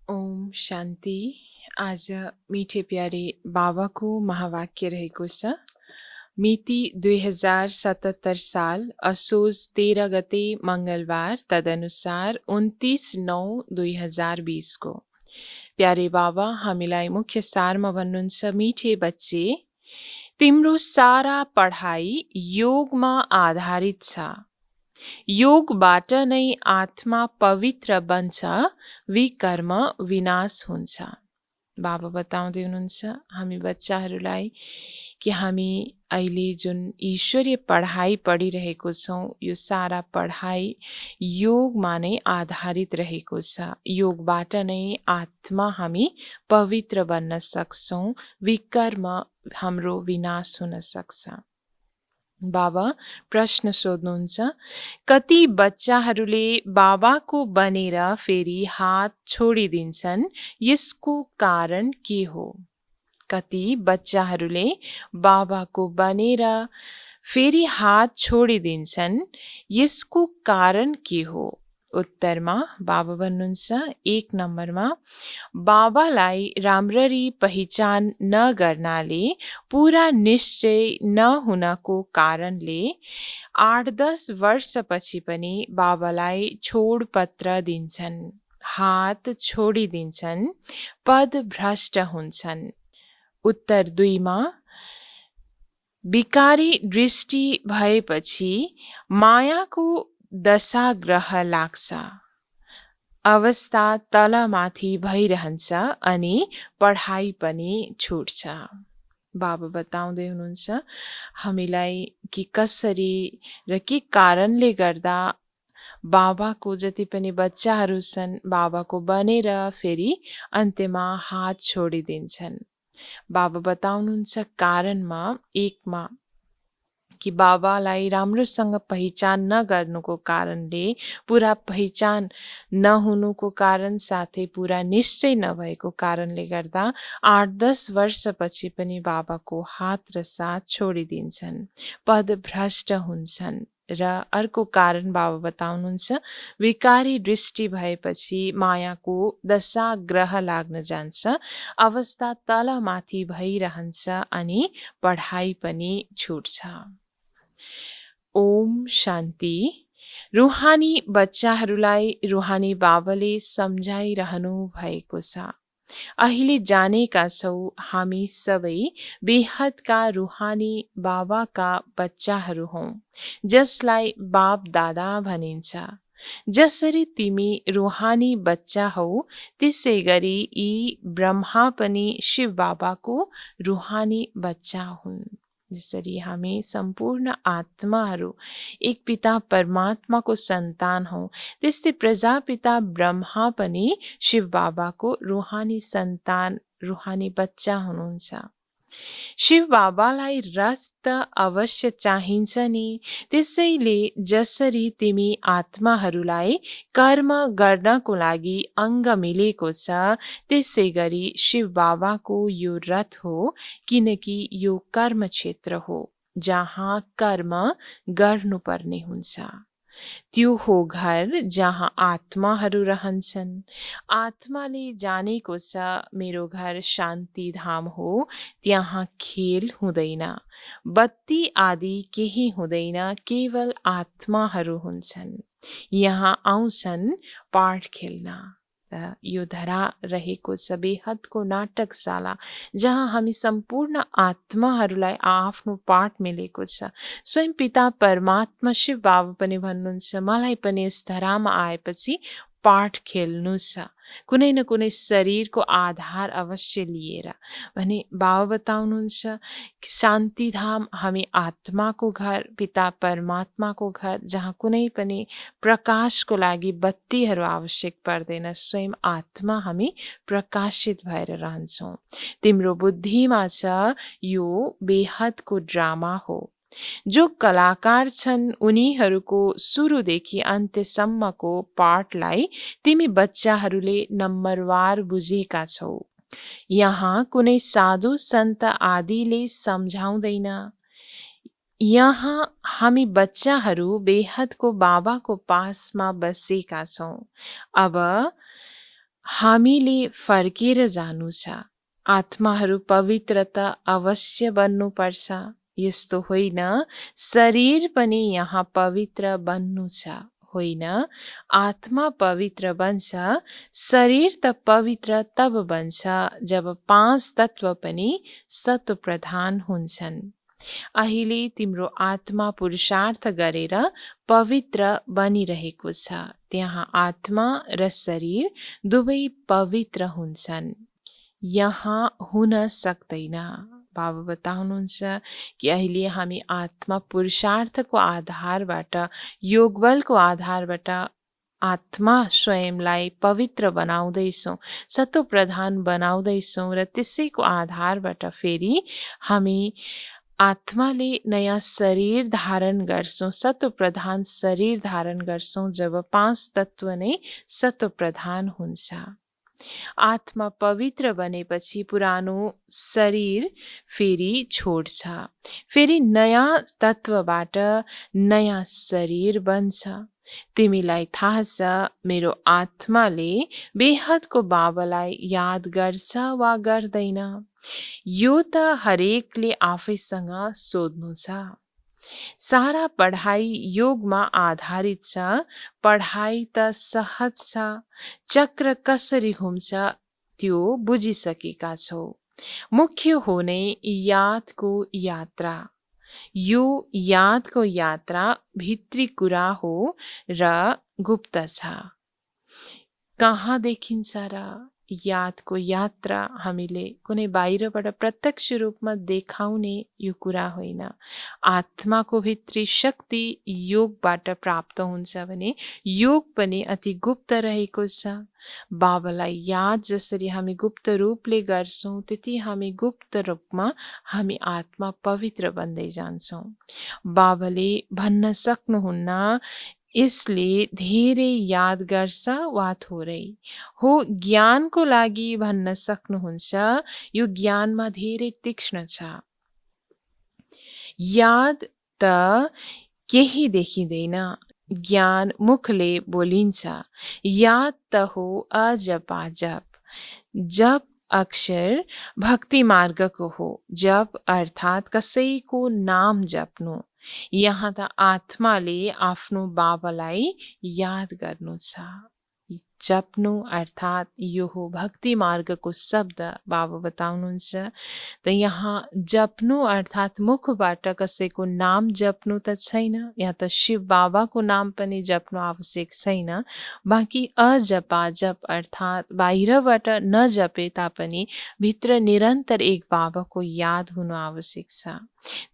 ओम शान्ति। आज मिठे प्यारे बाबाको महावाक्य रहेको छ। मिति 2077 साल असोज 13 गते मंगलबार, तदनुसार 29/9/2020 को। प्यारे बाबा हामीलाई मुख्य सारमा भन्नुहुन्छ, मिठे बच्चे तिम्रो सारा पढाइ योगमा आधारित छ। योगबाट नै आत्मा पवित्र बन्छ, विकर्म विनाश हुन्छ। बाबा बताउँदै हुनुहुन्छ हामी बच्चाहरूलाई कि हामी अहिले जुन ईश्वरीय पढाइ पढिरहेको छौँ, यो सारा पढाइ योगमा नै आधारित रहेको छ। योगबाट नै आत्मा हामी पवित्र बन्न सक्छौँ, विकर्म हाम्रो विनाश हुन सक्छ। बाबा प्रश्न सोध्नुहुन्छ, कति बच्चाहरूले बाबाको बनेर फेरि हात छोडिदिन्छन्, यसको कारण के हो? कति बच्चाहरूले बाबाको बनेर फेरि हात छोडिदिन्छन्, यसको कारण के हो? उत्तरमा बाबा भन्नुहुन्छ, 1 नम्बरमा बाबालाई राम्ररी पहिचान नगर्नाले, पूरा निश्चय नहुनको कारणले 8-10 वर्षपछि पनि बाबालाई छोडपत्र दिन्छन्, हात छोडिदिन्छन्, पद भ्रष्ट हुन्छन्। उत्तर 2मा विकारी दृष्टि भएपछि मायाको दशाग्रह लाग्छ, अवस्था तलमाथि भइरहन्छ अनि पढाइ पनि छुट्छ। बाबा बताउँदै हुनुहुन्छ हामीलाई कि कसरी र के कारणले गर्दा बाबाको जति पनि बच्चाहरू छन्, बाबाको बनेर फेरि अन्त्यमा हात छोडिदिन्छन्। बाबा बताउनुहुन्छ कारणमा 1मा कि बाबालाई राम्रोसँग पहिचान नगर्नुको कारणले, पूरा पहिचान नहुनुको कारण साथै पूरा निश्चय नभएको कारणले गर्दा 8-10 वर्षपछि पनि बाबाको हात र साथ छोडिदिन्छन्, पद भ्रष्ट हुन्छन्। र अर्को कारण बाबा बताउनुहुन्छ, विकारी दृष्टि भएपछि मायाको दशा ग्रह लाग्न जान्छ, अवस्था तलमाथि भइरहन्छ अनि पढाइ पनि छुट्छ। ओम शान्ति। रुहानी बच्चाहरूलाई रुहानी बाबाले सम्झाइरहनु भएको छ। अहिले जानेका छौँ हामी सबै बेहदका रुहानी बाबाका बच्चाहरू हौँ, जसलाई बाप दादा भनिन्छ। जसरी तिमी रुहानी बच्चा हौ, त्यसै गरी यी ब्रह्मा पनि शिव बाबाको रुहानी बच्चा हुन्। जसरी हामी सम्पूर्ण आत्माहरू एक पिता परमात्माको सन्तान हौ, त्यस्तै प्रजापिता ब्रह्मा पनि शिव बाबाको रुहानी सन्तान, रुहानी बच्चा हुनुहुन्छ। शिव बाबालाई रथ त अवश्य चाहिन्छ नि, त्यसैले जसरी तिमी आत्माहरूलाई कर्म गर्नको लागि अङ्ग मिलेको छ, त्यसै गरी शिव बाबाको यो रथ हो, किनकि यो कर्म क्षेत्र हो जहाँ कर्म गर्नुपर्ने हुन्छ। त्यो हो घर जहाँ आत्माहरू रहन्छन्। आत्माले जानेको छ मेरो घर शान्ति धाम हो, त्यहाँ खेल हुँदैन, बत्ती आदि केही हुँदैन, केवल आत्माहरू हुन्छन्। यहाँ आउँछन् पाठ खेल्न। यो धरा रहेको छ बेहदको नाटकशाला, जहाँ हामी सम्पूर्ण आत्माहरूलाई आफ्नो पाठ मिलेको छ। स्वयं पिता परमात्मा शिव बाबा पनि भन्नुहुन्छ, मलाई पनि यस धरामा आएपछि पाठ खेल्नु छ, कुनै न कुनै शरीरको आधार अवश्य लिएर। भने बाबा बताउनुहुन्छ, शान्तिधाम हामी आत्माको घर, पिता परमात्माको घर, जहाँ कुनै पनि प्रकाशको लागि बत्तीहरू आवश्यक पर्दैन, स्वयं आत्मा हामी प्रकाशित भएर रहन्छौँ। तिम्रो बुद्धिमा छ यो बेहदको ड्रामा हो। जो कलाकार छन् उनीहरूको सुरुदेखि अन्त्यसम्मको पाठलाई तिमी बच्चाहरूले नम्बरवार बुझेका छौ। यहाँ कुनै साधु सन्त आदिले सम्झाउँदैन। यहाँ हामी बच्चाहरू बेहदको बाबाको पासमा बसेका छौँ। अब हामीले फर्केर जानु छ। आत्माहरू पवित्र त अवश्य बन्नुपर्छ। यस्तो होइन शरीर पनि यहाँ पवित्र बन्नु छ, होइन आत्मा पवित्र बन्छ, शरीर त पवित्र तब बन्छ जब 5 तत्व पनि सत्व प्रधान हुन्छन्। अहिले तिम्रो आत्मा पुरुषार्थ गरेर पवित्र बनिरहेको छ। त्यहाँ आत्मा र शरीर दुवै पवित्र हुन्छन्। यहाँ हुन सक्दैन। बाबा बताउनुहुन्छ कि अहिले हामी आत्मा पुरुषार्थको आधारबाट, योगबलको आधारबाट आत्मा स्वयंलाई पवित्र बनाउँदैछौँ, सत्व प्रधान बनाउँदैछौँ र त्यसैको आधारबाट फेरि हामी आत्माले नयाँ शरीर धारण गर्छौँ, सत्व प्रधान शरीर धारण गर्छौँ जब 5 तत्व नै सत्व प्रधान हुन्छ। आत्मा पवित्र बनेपछि पुरानो शरीर फेरि छोड्छ, फेरि नयाँ तत्वबाट नयाँ शरीर बन्छ। तिमीलाई थाहा छ मेरो आत्माले बेहदको बाबालाई याद गर्छ वा गर्दैन, यो त हरेकले आफैसँग सोध्नु छ। सारा पढाइ योगमा आधारित छ। पढाइ त सहज छ, चक्र कसरी घुम्छ त्यो बुझिसकेका छौ। मुख्य हो नै यादको यात्रा। यो यादको यात्रा भित्री कुरा हो र गुप्त छ। कहाँ देखिन्छ र? यादको यात्रा हामीले कुनै बाहिरबाट प्रत्यक्ष रूपमा देखाउने यो कुरा होइन। आत्माको भित्री शक्ति योगबाट प्राप्त हुन्छ भने योग पनि अति गुप्त रहेको छ। बाबालाई याद जसरी हामी गुप्त रूपले गर्छौँ, त्यति हामी गुप्त रूपमा हामी आत्मा पवित्र बन्दै जान्छौँ। बाबाले भन्न सक्नुहुन्न यसले धेरै याद गर्छ वा थोरै हो, ज्ञानको लागि भन्न सक्नुहुन्छ यो ज्ञानमा धेरै तीक्ष्ण छ। याद त केही देखिँदैन, ज्ञान मुखले बोलिन्छ, याद त हो अजपाजप। जप अक्षर भक्ति मार्गको हो, जप अर्थात् कसैको नाम जप्नु। यहाँ त आत्माले आफ्नो बाबालाई याद गर्नु छ। जप्नु अर्थात् यो हो भक्ति मार्गको शब्द बाबा बताउनुहुन्छ। त यहाँ जप्नु अर्थात् मुखबाट कसैको नाम जप्नु त छैन, यहाँ त शिव बाबाको नाम पनि जप्नु आवश्यक छैन। बाँकी अजपा जप अर्थात् बाहिरबाट नजपे तापनि भित्र निरन्तर एक बाबाको याद हुनु आवश्यक छ।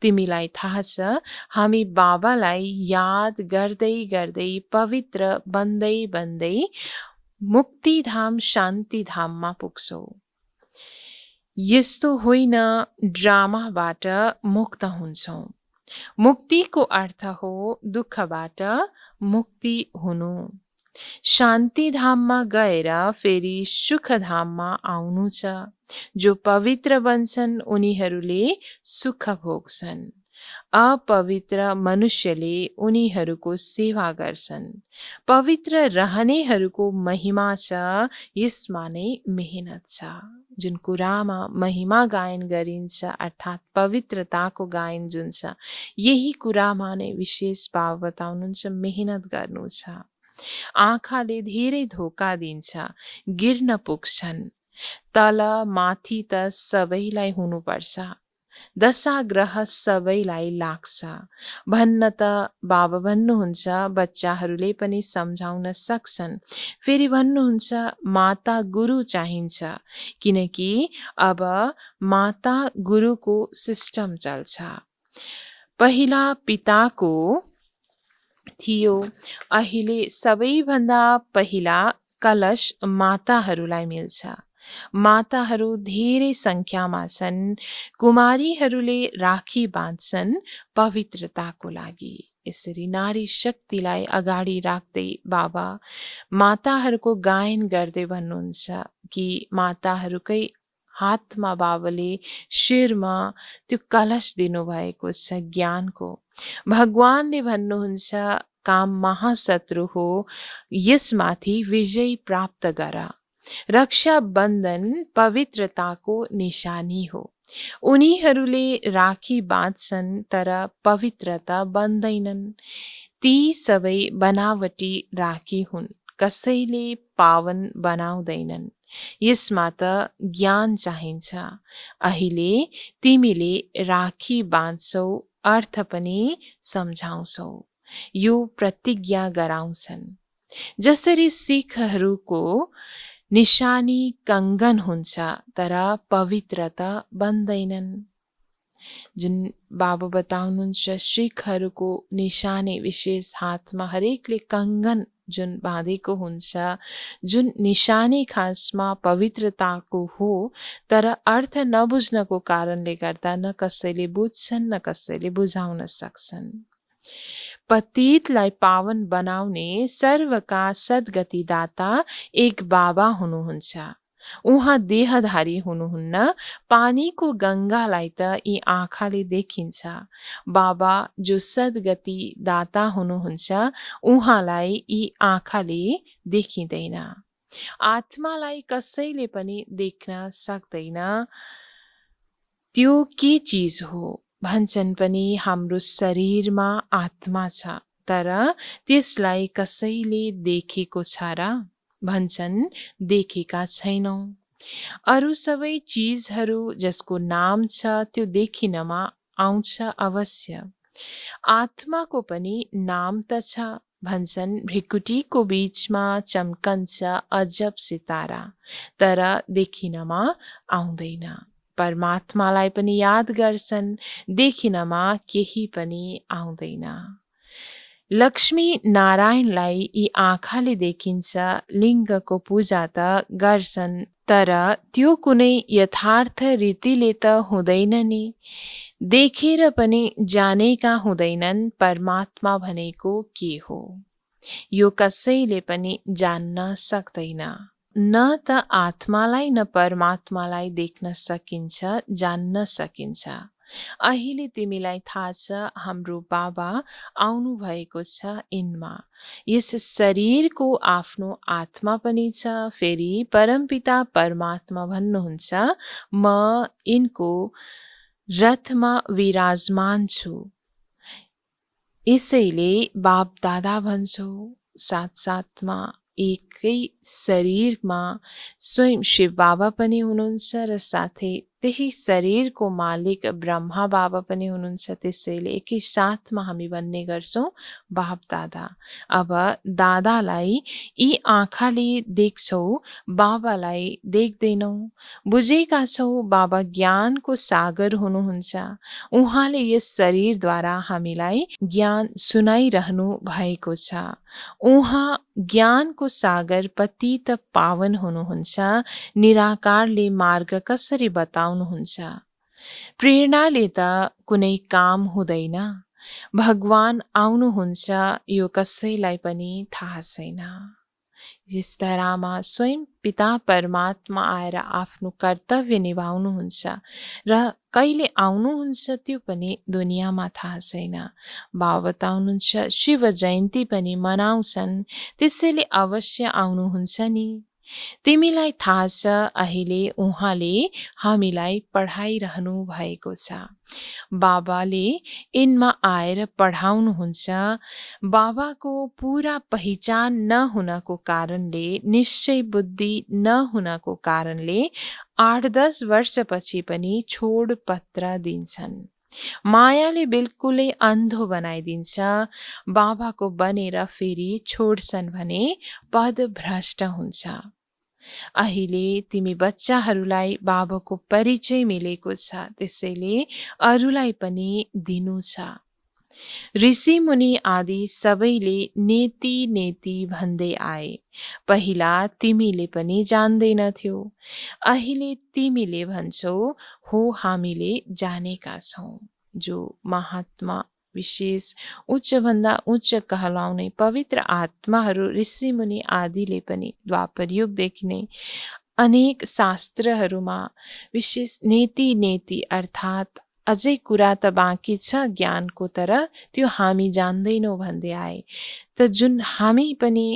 तिमीलाई थाहा छ, हामी बाबालाई याद गर्दै गर्दै पवित्र बन्दै बन्दै मुक्तिधाम शान्तिधाममा पुग्छौँ। यस्तो होइन ड्रामाबाट मुक्त हुन्छौँ। मुक्तिको अर्थ हो दुःखबाट मुक्ति हुनु। शान्तिधाममा गएर फेरि सुखधाममा आउनु छ। जो पवित्र बन्छन् उनीहरूले सुख भोग्छन्। अपवित्र मनुष्यले उनीहरूको सेवा गर्छन्। पवित्र रहनेहरूको महिमा छ, यसमा नै मेहनत छ। जुन कुरामा महिमा गायन गरिन्छ अर्थात् पवित्रताको गायन जुन छ, यही कुरामा नै विशेष भाव बताउनुहुन्छ, मेहनत गर्नु छ। आँखाले धेरै धोका दिन्छ, गिर्न पुग्छन्। तल माथि त सबैलाई हुनुपर्छ, दशाग्रह सबैलाई लाग्छ भन्न त बाबा भन्नुहुन्छ। बच्चाहरूले पनि सम्झाउन सक्छन्। फेरि भन्नुहुन्छ माता गुरु चाहिन्छ, किनकि अब माता गुरुको सिस्टम चल्छ। पहिला पिताको थियो, अहिले सबैभन्दा पहिला कलश माताहरूलाई मिल्छ। माताहरू धेरै संख्यामा छन्। कुमारीहरूले राखी बाँध्छन् पवित्रताको लागि। यसरी नारी शक्तिलाई अगाडि राख्दै बाबा माताहरूको गायन गर्दै भन्नुहुन्छ कि माताहरूकै हातमा बाबाले शिरमा त्यो कलश दिनुभएको छ ज्ञानको। भगवानले भन्नुहुन्छ काम महाशत्रु हो, यसमाथि विजय प्राप्त गर। रक्षा बन्धन पवित्रताको निशानी हो। उनीहरूले राखी बाँध्छन् तर पवित्रता बन्दैनन्। ती सबै बनावटी राखी हुन्, कसैले पावन बनाउँदैनन्। यसमा त ज्ञान चाहिन्छ। अहिले तिमीले राखी बाँध्छौ, अर्थ पनि सम्झाउँछौ। यो प्रतिज्ञा गराउँछन्। जसरी सिखहरूको निशानी कंगन हुन्छ तर पवित्रता बन्दैनन्। जुन बाबा बताउनुहुन्छ सिखहरूको निशानी विशेष हातमा हरेकले कंगन जुन बाँधेको हुन्छ, जुन निशानी खासमा पवित्रताको हो, तर अर्थ नबुझ्नको कारणले गर्दा न कसैले बुझ्छन् न कसैले बुझाउन सक्छन्। पतितलाई पावन बनाउने सर्वका सद्गतिदाता एक बाबा हुनुहुन्छ। उहाँ देहधारी हुनुहुन्न। पानीको गंगालाई त यी आँखाले देखिन्छ। बाबा जो सद्गति दाता हुनुहुन्छ, उहाँलाई यी आँखाले देखिँदैन। आत्मालाई कसैले पनि देख्न सक्दैन। त्यो के चीज हो भन्छन् पनि हाम्रो शरीरमा आत्मा छ, तर त्यसलाई कसैले देखेको छ र भन्छन् देखेका छैनौं। अरु सबै चीजहरू जसको नाम छ त्यो देखिनमा आउँछ अवश्य। आत्माको पनि नाम त छ भन्छन्। भृकुटीको बीचमा चम्कन्छ अजब सितारा, तर देखिनमा आउँदैन। परमात्मालाई पनि याद गर्छन्, देखिनमा केही पनि आउँदैन। लक्ष्मी नारायणलाई यी आँखाले देखिन्छ। लिङ्गको पूजा त गर्छन्, तर त्यो कुनै यथार्थ रीतिले त हुँदैन नि। देखेर पनि जानेका हुँदैनन् परमात्मा भनेको के हो। यो कसैले पनि जान्न सक्दैन। न त आत्मालाई न परमात्मालाई देख्न सकिन्छ, जान्न सकिन्छ। अहिले तिमीलाई थाहा छ हाम्रो बाबा आउनु भएको छ यिनमा। यस शरीरको आफ्नो आत्मा पनि छ। फेरि परमपिता परमात्मा भन्नुहुन्छ, म यिनको रथमा विराजमान छु। यसैले बाप दादा भन्छौ, साथसाथमा एकै शरीरमा स्वयं शिव बाबा पनि हुनुहुन्छ र साथै त्यही शरीरको मालिक ब्रह्मा बाबा पनि हुनुहुन्छ। त्यसैले एकै साथमा हामी भन्ने गर्छौँ, बाप दादा। अब दादालाई यी आँखाले देख्छौ, बाबालाई देख्दैनौ। बुझेका छौ बाबा ज्ञानको सागर हुनुहुन्छ। उहाँले यस शरीरद्वारा हामीलाई ज्ञान सुनाइरहनु भएको छ। उहाँ ज्ञानको सागर पतित पावन हुनुहुन्छ। निराकारले मार्ग कसरी बताउनुहुन्छ? प्रेरणाले त कुनै काम हुँदैन। भगवान आउनुहुन्छ यो कसैलाई पनि थाहा छैन। यस धरामा स्वयं पिता परमात्मा आएर आफ्नो कर्तव्य निभाउनुहुन्छ र कहिले आउनुहुन्छ त्यो पनि दुनियाँमा थाहा छैन। बाबा बताउनुहुन्छ शिव जयन्ती पनि मनाउँछन्, त्यसैले अवश्य आउनुहुन्छ नि। तिमीलाई थाहा छ अहिले उहाँले हामीलाई पढाइरहनु भएको छ। बाबाले यिनमा आएर पढाउनुहुन्छ। बाबाको पूरा पहिचान नहुनको कारणले, निश्चय बुद्धि नहुनको कारणले 8-10 वर्षपछि पनि छोडपत्र दिन्छन्। मायाले बिल्कुलै अन्धो बनाइदिन्छ। बाबाको बनेर फेरि छोड्छन् भने पद भ्रष्ट हुन्छ। अहिले तिमी बच्चाहरूलाई बाबाको परिचय मिलेको छ, त्यसैले अरूलाई पनि दिनु छ। ऋषि मुनि आदि सबैले नेति नेति भन्दै आए। पहिला तिमीले पनि जान्दैनथ्यौ, अहिले तिमीले भन्छौ हो हामीले जानेका छौँ। जो महात्मा विशेष उच्चभन्दा उच्च कहलाउने पवित्र आत्माहरू ऋषि मुनि आदिले पनि द्वापर युगदेखि नै अनेक शास्त्रहरूमा विशेष नेति नेति अर्थात् अझै कुरा त बाँकी छ ज्ञानको, तर त्यो हामी जान्दैनौँ भन्दै आए। त जुन हामी पनि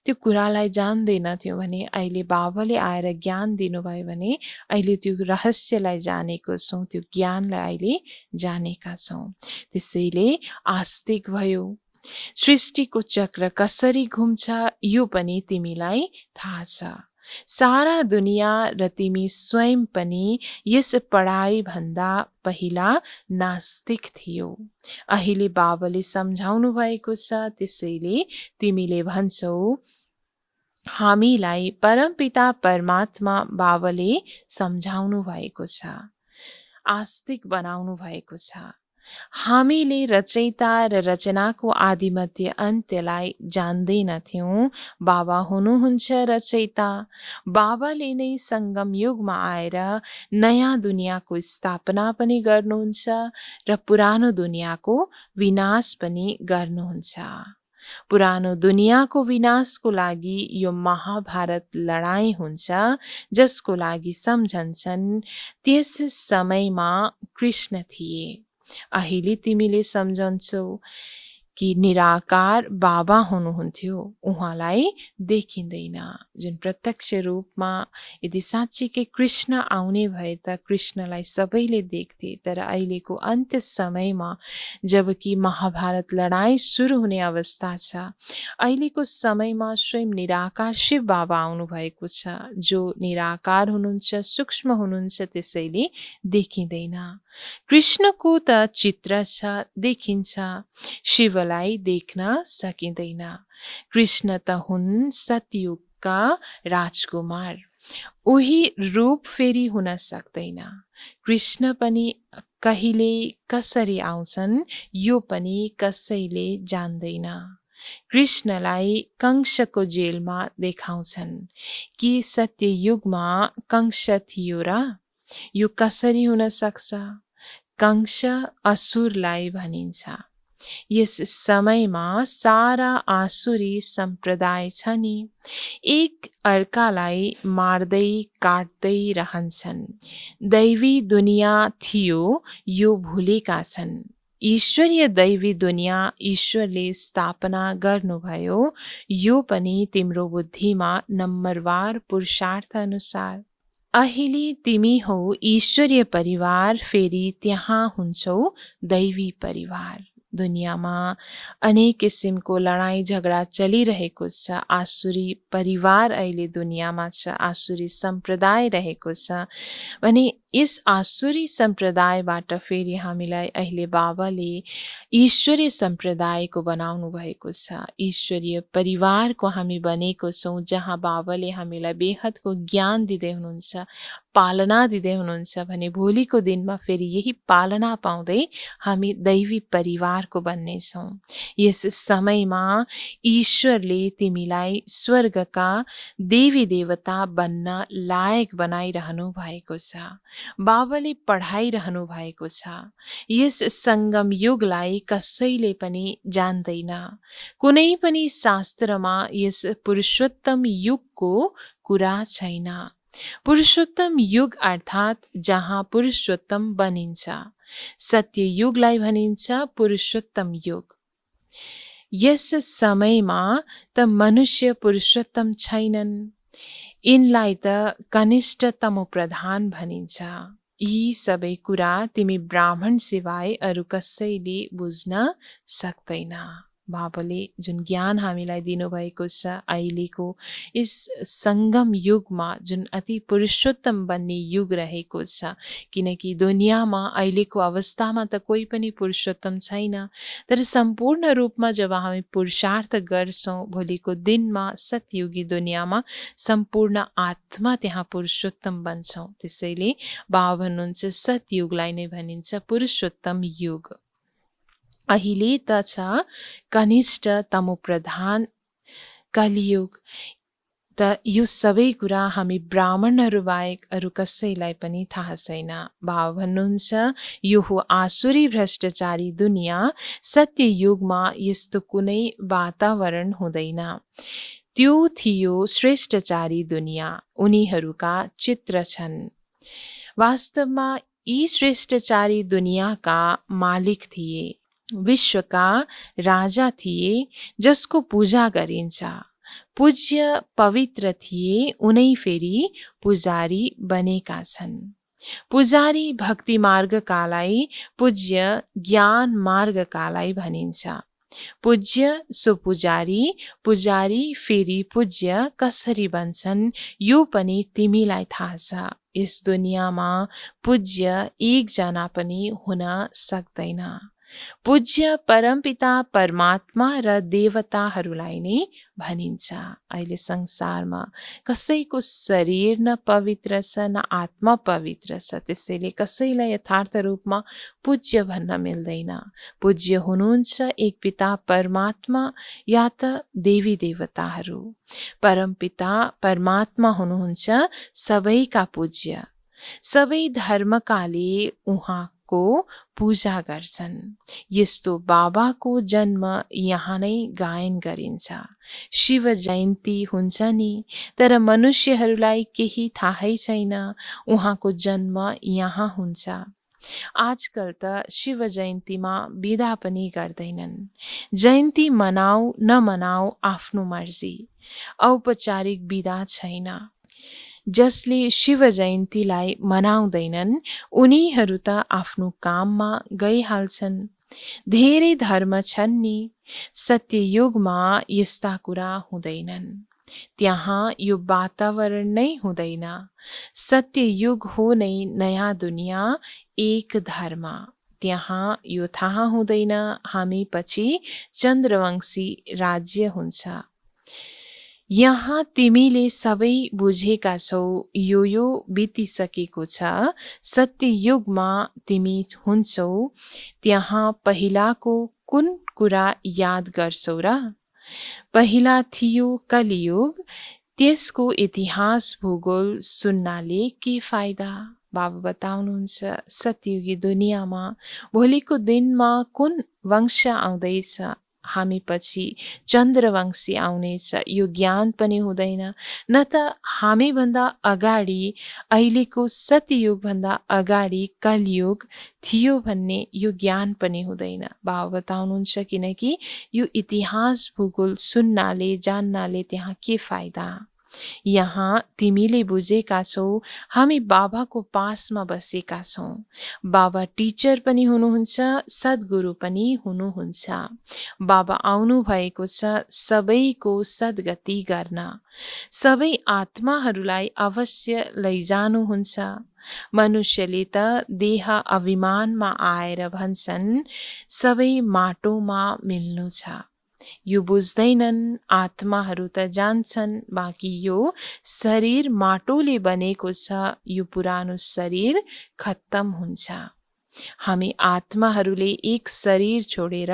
त्यो कुरालाई जान्दैनथ्यौँ भने अहिले बाबाले आएर ज्ञान दिनुभयो भने अहिले त्यो रहस्यलाई जानेको छौँ, त्यो ज्ञानलाई अहिले जानेका छौँ। त्यसैले आस्तिक भयो। सृष्टिको चक्र कसरी घुम्छ यो पनि तिमीलाई थाहा छ। सारा दुनियाँ र तिमी स्वयं पनि यस पढाइ भन्दा पहिला नास्तिक थियौ। अहिले बाबाले सम्झाउनु भएको छ, त्यसैले तिमीले भन्छौ हामीलाई परमपिता परमात्मा बाबाले सम्झाउनु भएको छ, आस्तिक बनाउनु भएको छ। हामीले रचयिता र रचनाको आदिमध्य अन्त्यलाई जान्दैनथ्यौँ। बाबा हुनुहुन्छ रचयिता। बाबाले नै सङ्गम युगमा आएर नयाँ दुनियाँको स्थापना पनि गर्नुहुन्छ र पुरानो दुनियाँको विनाश पनि गर्नुहुन्छ। पुरानो दुनियाँको विनाशको लागि यो महाभारत लडाईँ हुन्छ, जसको लागि सम्झन्छन् त्यस समयमा कृष्ण थिए। अहिले तिमीले सम्झन्छौ कि निराकार बाबा हुनुहुन्थ्यो, उहाँलाई देखिँदैन। जुन प्रत्यक्ष रूपमा यदि साँच्चीकै कृष्ण आउने भए त कृष्णलाई सबैले देख्थे, तर अहिलेको अन्त्य समयमा जबकि महाभारत लडाईँ सुरु हुने अवस्था छ, अहिलेको समयमा स्वयं निराकार शिव बाबा आउनु भएको छ, जो निराकार हुनुहुन्छ, सूक्ष्म हुनुहुन्छ, त्यसैले देखिँदैन। कृष्णको त चित्र छ, देखिन्छ, शिवलाई देख्न सकिँदैन। कृष्ण त हुन् सतयुगका राजकुमार, उही रूप फेरि हुन सक्दैन। कृष्ण पनि कहिले कसरी आउँछन् यो पनि कसैले जान्दैन। कृष्णलाई कंसको जेलमा देखाउँछन् कि सत्ययुगमा कंस थियो र? यो कसरी हुन सक्छ? कंस असुरलाई भनिन्छ। यस समयमा सारा आसुरी सम्प्रदाय छ नि, एक अर्कालाई मार्दै काट्दै रहन्छन्। दैवी दुनियाँ थियो यो भुलेका छन्। ईश्वरीय दैवी दुनियाँ ईश्वरले स्थापना गर्नुभयो, यो पनि तिम्रो बुद्धिमा नम्बरवार पुरुषार्थ अनुसार। अहिले तिमी हौ ईश्वरीय परिवार, फेरि त्यहाँ हुन्छौ दैवी परिवार। दुनियाँमा अनेक किसिमको लडाईँ झगडा चलिरहेको छ। आसुरी परिवार अहिले दुनियाँमा छ, आसुरी सम्प्रदाय रहेको छ भने यस आसुरी सम्प्रदायबाट फेरि हामीलाई अहिले बाबाले ईश्वरीय सम्प्रदायको बनाउनु भएको छ। ईश्वरीय परिवारको हामी बनेको छौँ, जहाँ बाबाले हामीलाई बेहदको ज्ञान दिँदै हुनुहुन्छ, पालना दिँदै हुनुहुन्छ भने भोलिको दिनमा फेरि यही पालना पाउँदै हामी दैवी परिवारको बन्नेछौँ। यस समयमा ईश्वरले तिमीलाई स्वर्गका देवी देवता बन्न लायक बनाइरहनु भएको छ। बाबाले पढाइरहनु भएको छ। यस सङ्गम युगलाई कसैले पनि जान्दैन। कुनै पनि शास्त्रमा यस पुरुषोत्तम युगको कुरा छैन। पुरुषोत्तम युग अर्थात् जहाँ पुरुषोत्तम बनिन्छ। सत्य युगलाई भनिन्छ पुरुषोत्तम युग। यस समयमा त मनुष्य पुरुषोत्तम छैनन्, यिनलाई त कनिष्ठ तमोप्रधान भनिन्छ। यी सबै कुरा तिमी ब्राह्मण सिवाय अरू कसैले बुझ्न सक्दैन। बाबाले जुन ज्ञान हामीलाई दिनुभएको छ अहिलेको यस सङ्गम युगमा, जुन अति पुरुषोत्तम बन्ने युग रहेको छ, किनकि दुनियाँमा अहिलेको अवस्थामा त कोही पनि पुरुषोत्तम छैन। तर सम्पूर्ण रूपमा जब हामी पुरुषार्थ गर्छौँ, भोलिको दिनमा सतयुगी दुनियाँमा सम्पूर्ण आत्मा त्यहाँ पुरुषोत्तम बन्छौँ। त्यसैले बाबा भन्नुहुन्छ सतयुगलाई नै भनिन्छ पुरुषोत्तम युग। अहिले त छ कनिष्ठ तमोप्रधान कलियुग। त यो सबै कुरा हामी ब्राह्मणहरू बाहेक अरू कसैलाई पनि थाहा छैन। बाबा भन्नुहुन्छ यो हो आसुरी भ्रष्टाचारी दुनियाँ। सत्य युगमा यस्तो कुनै वातावरण हुँदैन। त्यो थियो श्रेष्ठचारी दुनियाँ, उनीहरूका चित्र छन्। वास्तवमा यी श्रेष्ठचारी दुनियाँका मालिक थिए, विश्वका राजा थिए, जसको पूजा गरिन्छ। पूज्य पवित्र थिए, उनै फेरि पुजारी बनेका छन्। पुजारी भक्ति मार्गकालाई, पूज्य ज्ञान मार्गकालाई भनिन्छ। पूज्य सो पुजारी, पुजारी फेरि पूज्य कसरी बन्छन् यो पनि तिमीलाई थाहा छ। यस दुनियाँमा पूज्य एकजना पनि हुन सक्दैन। पूज्य परमपिता परमात्मा र देवताहरूलाई नै भनिन्छ। अहिले संसारमा कसैको शरीर न पवित्र छ, न आत्मा पवित्र छ। त्यसैले कसैलाई यथार्थ रूपमा पूज्य भन्न मिल्दैन। पूज्य हुनुहुन्छ एक पिता परमात्मा या त देवी देवताहरू। परमपिता परमात्मा हुनुहुन्छ सबैका पूज्य। सबै धर्मकाले उहाँको पूजा गर्छन्। यस्तो बाबाको जन्म यहाँ नै गायन गरिन्छ। शिव जयन्ती हुन्छ नि, तर मनुष्यहरूलाई केही थाहै छैन उहाँको जन्म यहाँ हुन्छ। आजकल त शिव जयन्तीमा बिदा पनि गर्दैनन्। जयन्ती मनाऊ नमनाऊ आफ्नो मर्जी, औपचारिक बिदा छैन। जसले शिव जयन्तीलाई मनाउँदैनन् उनीहरू त आफ्नो काममा गइहाल्छन्। धेरै धर्म छन् नि, सत्ययुगमा यस्ता कुरा हुँदैनन्। त्यहाँ यो वातावरण नै हुँदैन। सत्ययुग हो नै नयाँ दुनियाँ, एक धर्म। त्यहाँ यो थाहा हुँदैन हामी पछि चन्द्रवंशी राज्य हुन्छ। यहाँ तिमीले सबै बुझेका छौ, यो बितिसकेको छ। सत्य युगमा तिमी हुन्छौ, त्यहाँ पहिलाको कुन कुरा याद गर्छौ र? पहिला थियो कलियुग, त्यसको इतिहास भूगोल सुन्नाले के फाइदा? बाबा बताउनुहुन्छ सत्ययुगी दुनियाँमा भोलिको दिनमा कुन वंश आउँदैछ, हामी पछि चन्द्रवंशी आउनेछ, यो ज्ञान पनि हुँदैन। न त हामीभन्दा अगाडि अहिलेको सत्ययुगभन्दा अगाडि कलयुग थियो भन्ने यो ज्ञान पनि हुँदैन। बाबा बताउनुहुन्छ किनकि यो इतिहास भूगोल सुन्नाले जान्नाले त्यहाँ के फाइदा। यहाँ तिमीले बुझेका छौ हामी बाबाको पासमा बसेका छौँ। बाबा टिचर पनि हुनुहुन्छ, सद्गुरु पनि हुनुहुन्छ। बाबा आउनु भएको छ सबैको सद्गति गर्न। सबै आत्माहरूलाई अवश्य लैजानुहुन्छ। मनुष्यले त देह अभिमानमा आएर भन्छन् सबै माटोमा मिल्नु छ। यो बुझ्दैनन्, आत्माहरू त जान्छन् बाँकी यो शरीर माटोले बनेको छ, यो पुरानो शरीर खत्तम हुन्छ। हामी आत्माहरूले एक शरीर छोडेर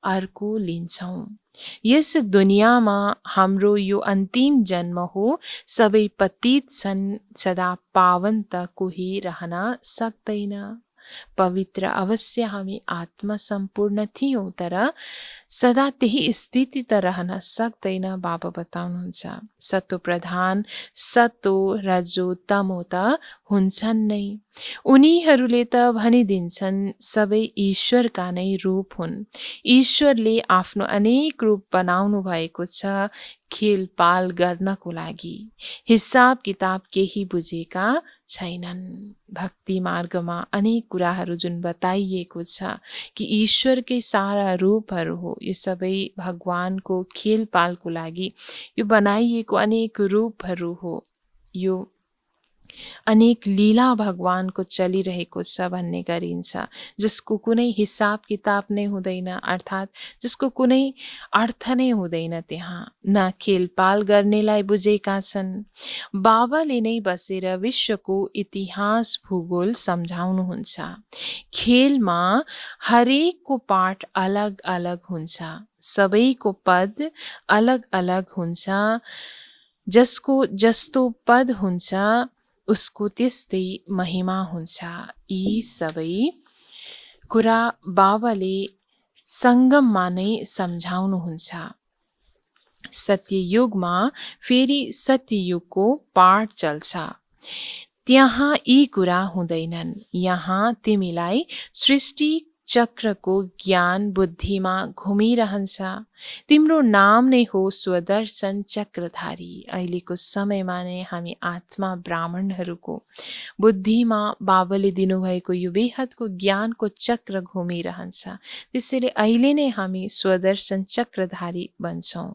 अर्को लिन्छौँ। यस दुनियाँमा हाम्रो यो अन्तिम जन्म हो। सबै पतित छन्, सदा पावन त कोही रहन सक्दैन। पवित्र अवश्य हामी आत्मा सम्पूर्ण थियौँ, तर सदा त्यही स्थिति त रहन सक्दैन। बाबा बताउनुहुन्छ सतो प्रधान सतो रजो तमो त हुन्छन् नै। उनीहरूले त भनिदिन्छन् सबै ईश्वरका नै रूप हुन्। ईश्वरले आफ्नो अनेक रूप बनाउनु भएको छ खेलपाल गर्नको लागि। हिसाब किताब केही बुझेका छैनन्। भक्ति मार्गमा अनेक कुराहरू जुन बताइएको छ कि ईश्वरकै सारा रूपहरू हो, यो सबै भगवानको खेलपालको लागि यो बनाइएको अनेक रूपहरू हो। यो अनेक लीला भगवानको चलिरहेको छ भन्ने गरिन्छ, जसको कुनै हिसाब किताब नै हुँदैन, अर्थात् जसको कुनै अर्थ नै हुँदैन। त्यहाँ न खेलपाल गर्नेलाई बुझेका छन्। बाबाले नै बसेर विश्वको इतिहास भूगोल सम्झाउनुहुन्छ। खेलमा हरेकको पाठ अलग अलग हुन्छ, सबैको पद अलग अलग हुन्छ। जसको जस्तो पद हुन्छ उसको त्यस्तै महिमा हुन्छ। यी सबै कुरा बाबाले सङ्गममा नै सम्झाउनुहुन्छ। सत्ययुगमा फेरि सत्ययुगको पाठ चल्छ। त्यहाँ यी कुरा हुँदैनन्। यहाँ तिमीलाई सृष्टि चक्रको ज्ञान बुद्धिमा घुमिरहन्छ। तिम्रो नाम नै हो स्वदर्शन चक्रधारी। अहिलेको समयमा नै हामी आत्मा ब्राह्मणहरूको बुद्धिमा बाबाले दिनुभएको यो बेहदको ज्ञानको चक्र घुमिरहन्छ। त्यसैले अहिले नै हामी स्वदर्शन चक्रधारी बन्छौँ।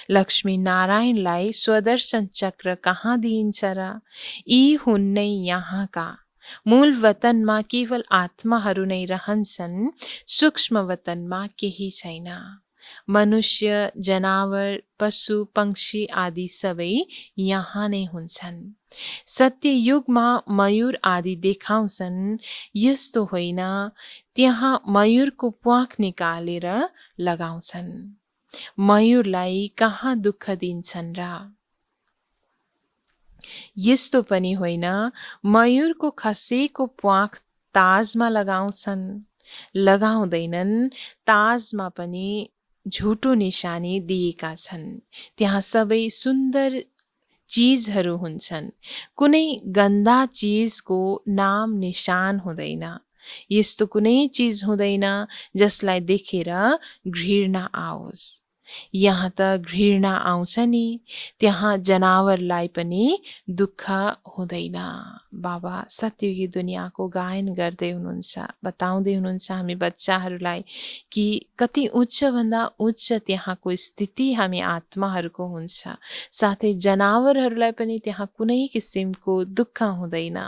लक्ष्मी नारायणलाई स्वदर्शन चक्र कहाँ दिइन्छ र? यी हुन् नै यहाँका। मूल वतनमा केवल आत्माहरू नै रहन्छन्, सूक्ष्म वतनमा केही छैन। मनुष्य, जनावर, पशु, पंक्षी आदि सबै यहाँ नै हुन्छन्। सत्ययुगमा मयूर आदि देखाउँछन्, यस्तो होइन। त्यहाँ मयूरको प्वाख निकालेर लगाउँछन्। मयूरलाई कहाँ दुःख दिन्छन् र? यस्तो पनि होइन। मयूरको खसेको प्वाख ताजमा लगाउँछन्, लगाउँदैनन्। ताजमा पनि झुटो निशानी दिएका छन्। त्यहाँ सबै सुन्दर चीजहरू हुन्छन्। कुनै गन्दा चीजको नाम निशान हुँदैन। यस्तो कुनै चीज हुँदैन जसलाई देखेर घृणा आओस्। यहाँ त घृणा आउँछ नि। त्यहाँ जनावरलाई पनि दुःख हुँदैन। बाबा सत्ययुगी दुनियाँको गायन गर्दै हुनुहुन्छ, बताउँदै हुनुहुन्छ हामी बच्चाहरूलाई कि कति उच्चभन्दा उच्च त्यहाँको स्थिति हामी आत्माहरूको हुन्छ। साथै जनावरहरूलाई पनि त्यहाँ कुनै किसिमको दुःख हुँदैन।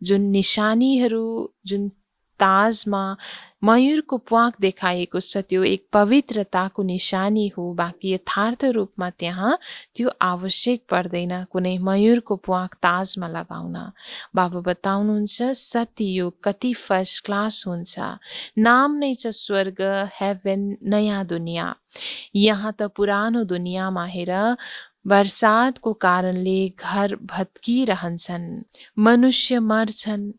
जुन निशानीहरू, जुन ताजमा मयूरको प्वाख देखाएको छ त्यो एक पवित्रताको निशानी हो। बाँकी यथार्थ रूपमा त्यहाँ त्यो आवश्यक पर्दैन कुनै मयूरको प्वाख ताजमा लगाउन। बाबा बताउनुहुन्छ सत्ययुग कति फर्स्ट क्लास हुन्छ। नाम नै छ स्वर्ग, हेभन, नयाँ दुनियाँ। यहाँ त पुरानो दुनियाँमा हेर वर्षातको कारणले घर भत्किरहन्छन्, मनुष्य मर्छन्,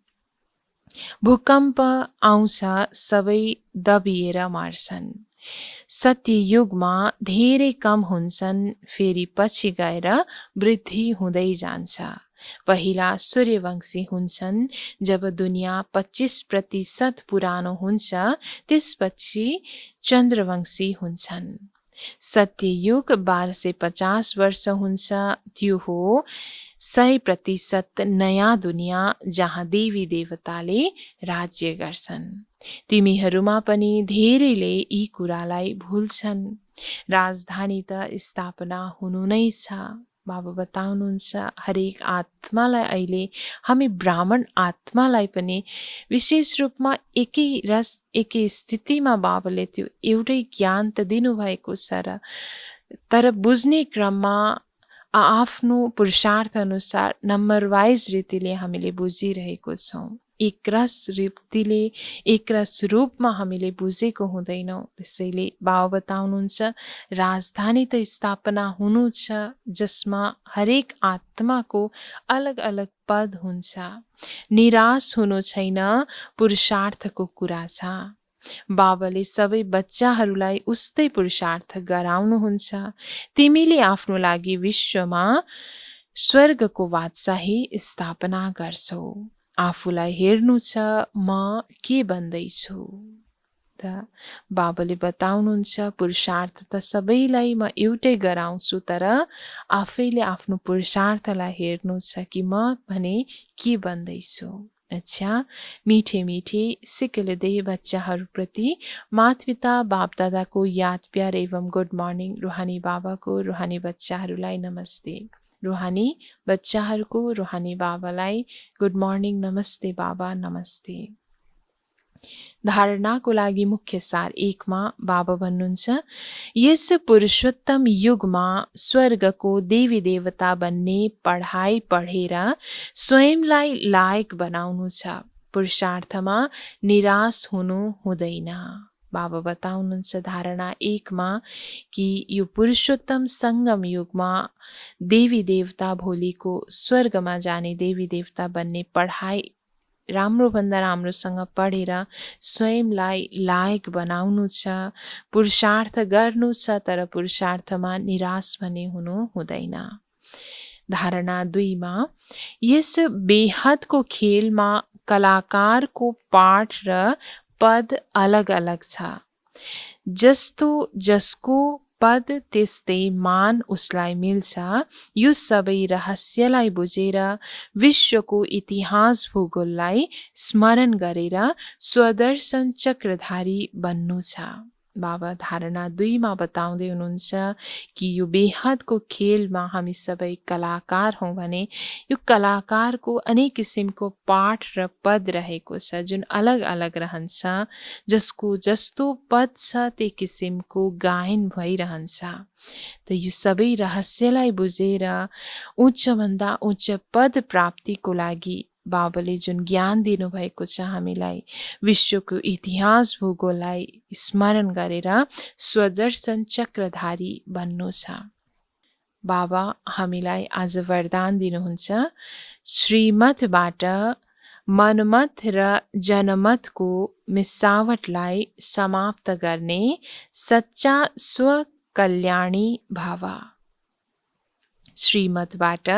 भूकम्प आउँछ, सबै दबिएर मर्छन्। सत्ययुगमा धेरै कम हुन्छन्, फेरि पछि गएर वृद्धि हुँदै जान्छ। पहिला सूर्यवंशी हुन्छन्, जब दुनियाँ 25% पुरानो हुन्छ, त्यसपछि चन्द्रवंशी हुन्छन्। सत्ययुग 1250 वर्ष हुन्छ, त्यो हो 100% नयाँ दुनियाँ जहाँ देवी देवताले राज्य गर्छन्। तिमीहरूमा पनि धेरैले यी कुरालाई भुल्छन्। राजधानी त स्थापना हुनु नै छ। बाबा बताउनुहुन्छ हरेक आत्मालाई अहिले हामी ब्राह्मण आत्मालाई पनि विशेष रूपमा एकै रस एकै स्थितिमा बाबाले त्यो एउटै ज्ञान त दिनुभएको छ र तर बुझ्ने क्रममा आफ्नो पुरुषार्थ अनुसार नम्बर वाइज रीतिले हामीले बुझिरहेको छौँ। एकरस रीतिले एकरस रूपमा हामीले बुझेको हुँदैनौँ। त्यसैले बाबा बताउनुहुन्छ राजधानी त स्थापना हुनु छ, जसमा हरेक आत्माको अलग अलग पद हुन्छ। निराश हुनु छैन, पुरुषार्थको कुरा छ। बाबाले सबै बच्चाहरूलाई उस्तै पुरुषार्थ गराउनुहुन्छ। तिमीले आफ्नो लागि विश्वमा स्वर्गको बादशाही स्थापना गर्छौ। आफूलाई हेर्नु छ, म के बन्दैछु। त बाबाले बताउनुहुन्छ पुरुषार्थ त सबैलाई म एउटै गराउँछु, तर आफैले आफ्नो पुरुषार्थलाई हेर्नु छ कि म भने के बन्दैछु। अच्छा, मीठे मीठे सिकलदे बच्चाहरूप्रति माता-पिता बाप-दादाको याद प्यार एवं गुड मर्निङ। रुहानी बाबाको रुहानी बच्चाहरूलाई नमस्ते। रुहानी बच्चाहरूको रुहानी बाबालाई गुड मर्निङ, नमस्ते बाबा, नमस्ते। धारणाको लागि मुख्य सार 1 मा बाबा भन्नुहुन्छ यस पुरुषोत्तम युगमा स्वर्गको देवी देवता बन्ने पढाइ पढेर स्वयंलाई लायक बनाउनु छ। पुरुषार्थमा निराश हुनु हुँदैन। बाबा बताउनुहुन्छ धारणा 1 मा कि यो पुरुषोत्तम सङ्गम युगमा देवी देवता भोलिको स्वर्गमा जाने देवी देवता बन्ने पढाइ राम्रोभन्दा राम्रोसँग पढेर स्वयंलाई लायक बनाउनु छ। पुरुषार्थ गर्नु छ, तर पुरुषार्थमा निराश भने हुनु हुँदैन। धारणा 2 मा यस बेहदको खेलमा कलाकारको पाठ र पद अलग अलग छ। जस्तो जसको पद त्यस्तै मान उसलाई मिल्छ। यो सबै रहस्यलाई बुझेर विश्वको इतिहास भूगोललाई स्मरण गरेर स्वदर्शन चक्रधारी बन्नु छ। बाबा धारणा 2 मा बताउँदै हुनुहुन्छ कि यो बेहदको खेलमा हामी सबै कलाकार हौँ भने यो कलाकारको अनेक किसिमको पाठ र पद रहेको छ, जुन अलग अलग रहन्छ। जसको जस्तो पद छ त्यही किसिमको गायन भइरहन्छ। त यो सबै रहस्यलाई बुझेर उच्चभन्दा उच्च पद प्राप्तिको लागि बाबाले जुन ज्ञान दिनुभएको छ हामीलाई, विश्वको इतिहास भूगोललाई स्मरण गरेर स्वदर्शन चक्रधारी बन्नु छ। बाबा हामीलाई आज वरदान दिनुहुन्छ श्रीमतबाट मनमत र जनमतको मिसावटलाई समाप्त गर्ने सच्चा स्वकल्याणी भव। श्रीमतबाट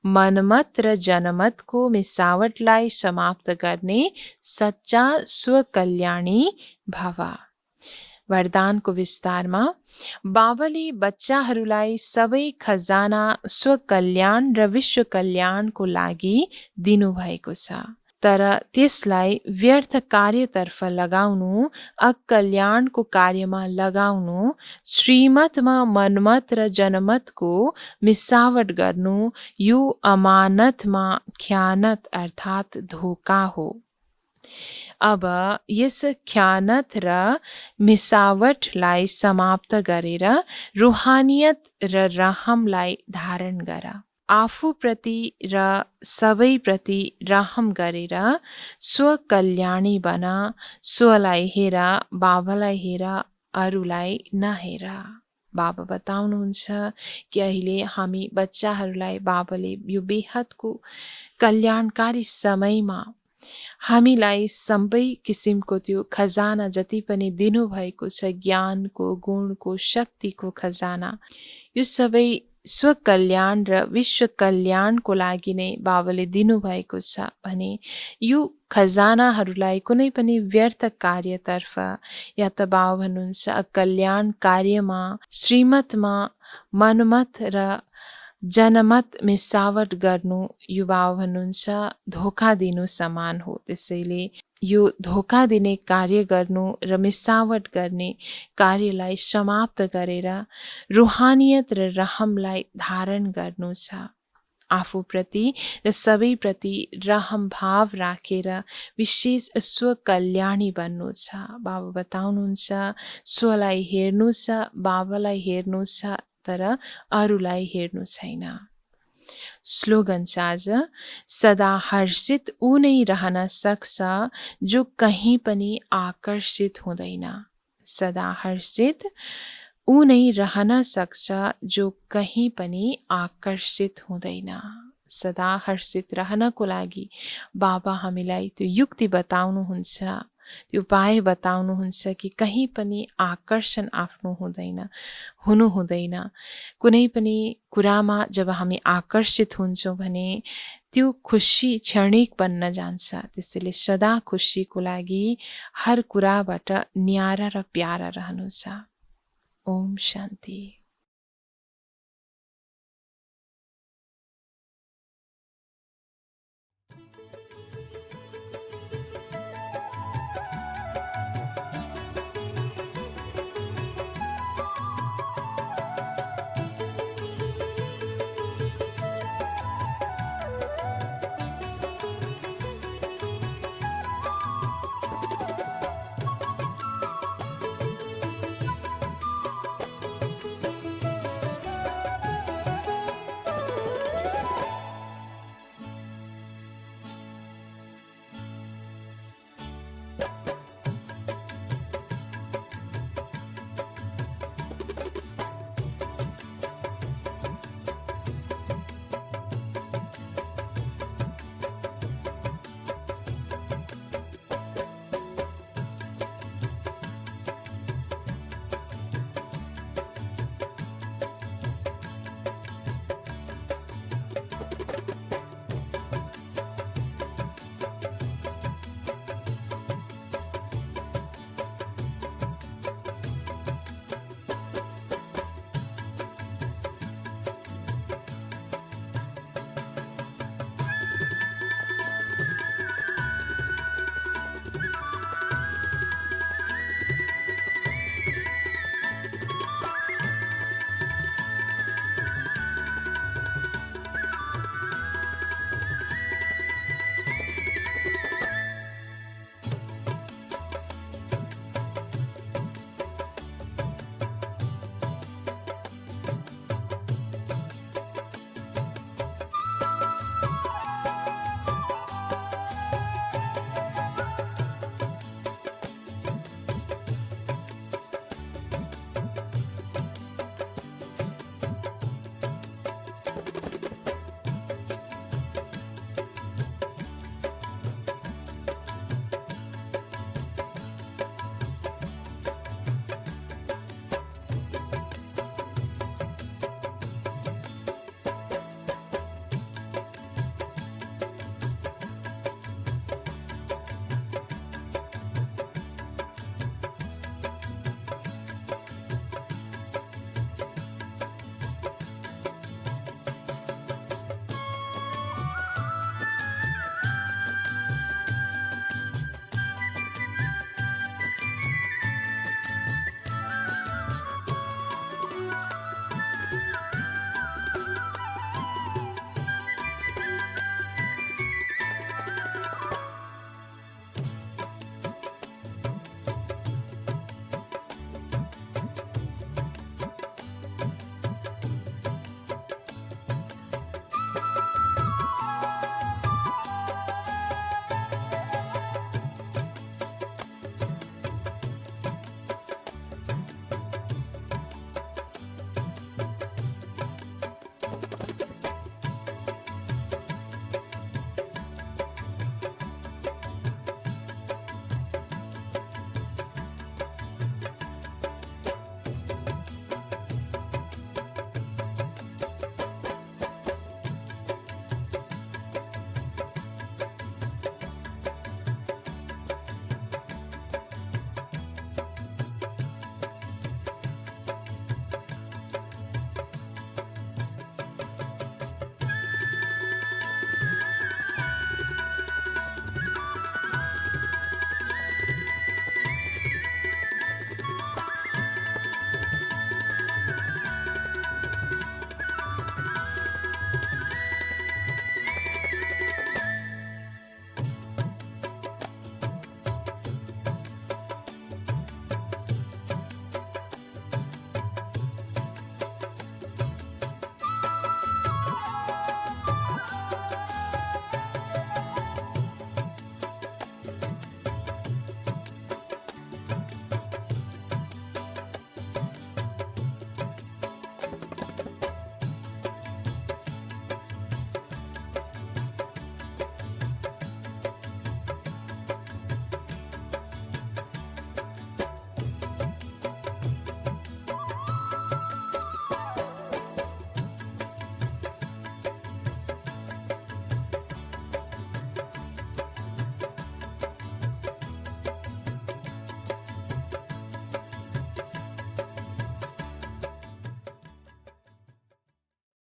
मनमत र जनमतको मिसावटलाई समाप्त गर्ने सच्चा स्वकल्याणी भव। वरदानको विस्तारमा बाबाले बच्चाहरूलाई सबै खजाना स्वकल्याण र विश्व कल्याणको लागि दिनुभएको छ, तर त्यसलाई व्यर्थ कार्यतर्फ लगाउनु, अकल्याणको कार्यमा लगाउनु, श्रीमतमा मनमत र जनमतको मिसावट गर्नु, यो अमानतमा ख्यानत अर्थात् धोका हो। अब यस ख्यानत र मिसावटलाई समाप्त गरेर रुहानियत र रहमलाई धारण गर। आफूप्रति र सबैप्रति रहम गरेर स्वकल्याणी बन। स्वलाई हेर, बाबालाई हेर, अरूलाई नहेर। बाबा बताउनुहुन्छ कि अहिले हामी बच्चाहरूलाई बाबाले यो बेहदको कल्याणकारी समयमा हामीलाई सबै किसिमको त्यो खजाना जति पनि दिनुभएको छ, ज्ञानको, गुणको, शक्तिको खजाना, यो सबै स्वकल्याण र विश्व कल्याणको लागि नै बाबाले दिनुभएको छ भने यो खजानाहरूलाई कुनै पनि व्यर्थ कार्यतर्फ या त बाबा भन्नुहुन्छ अकल्याण कार्यमा, श्रीमतमा मनमत र जनमत मिसावट गर्नु यो बाबा भन्नुहुन्छ धोका दिनु समान हो। त्यसैले यो धोका दिने कार्य गर्नु र मिसावट गर्ने कार्यलाई समाप्त गरेर रुहानियत र रहमलाई धारण गर्नु छ। आफूप्रति र सबैप्रति रहम भाव राखेर विशेष स्वकल्याणी बन्नु छ। बाबा बताउनुहुन्छ स्वलाई हेर्नु छ, बाबालाई हेर्नु छ, तर अरूलाई हेर्नु छैन। स्लोगन छ आज, सदा हर्षित ऊ नै रहन सक्छ जो कहीँ पनि आकर्षित हुँदैन। सदा हर्षित ऊ नै रहन सक्छ जो कहीँ पनि आकर्षित हुँदैन। सदा हर्षित रहनको लागि बाबा हामीलाई त्यो युक्ति बताउनुहुन्छ, त्यो उपाय बताउनुहुन्छ कि कहीँ पनि आकर्षण आफ्नो हुनु हुँदैन। कुनै पनि कुरामा जब हामी आकर्षित हुन्छौँ भने त्यो खुसी क्षणिक बन्न जान्छ। त्यसैले सदा खुसीको लागि हर कुराबाट न्यारा र प्यारा रहनु छ। ओम शान्ति।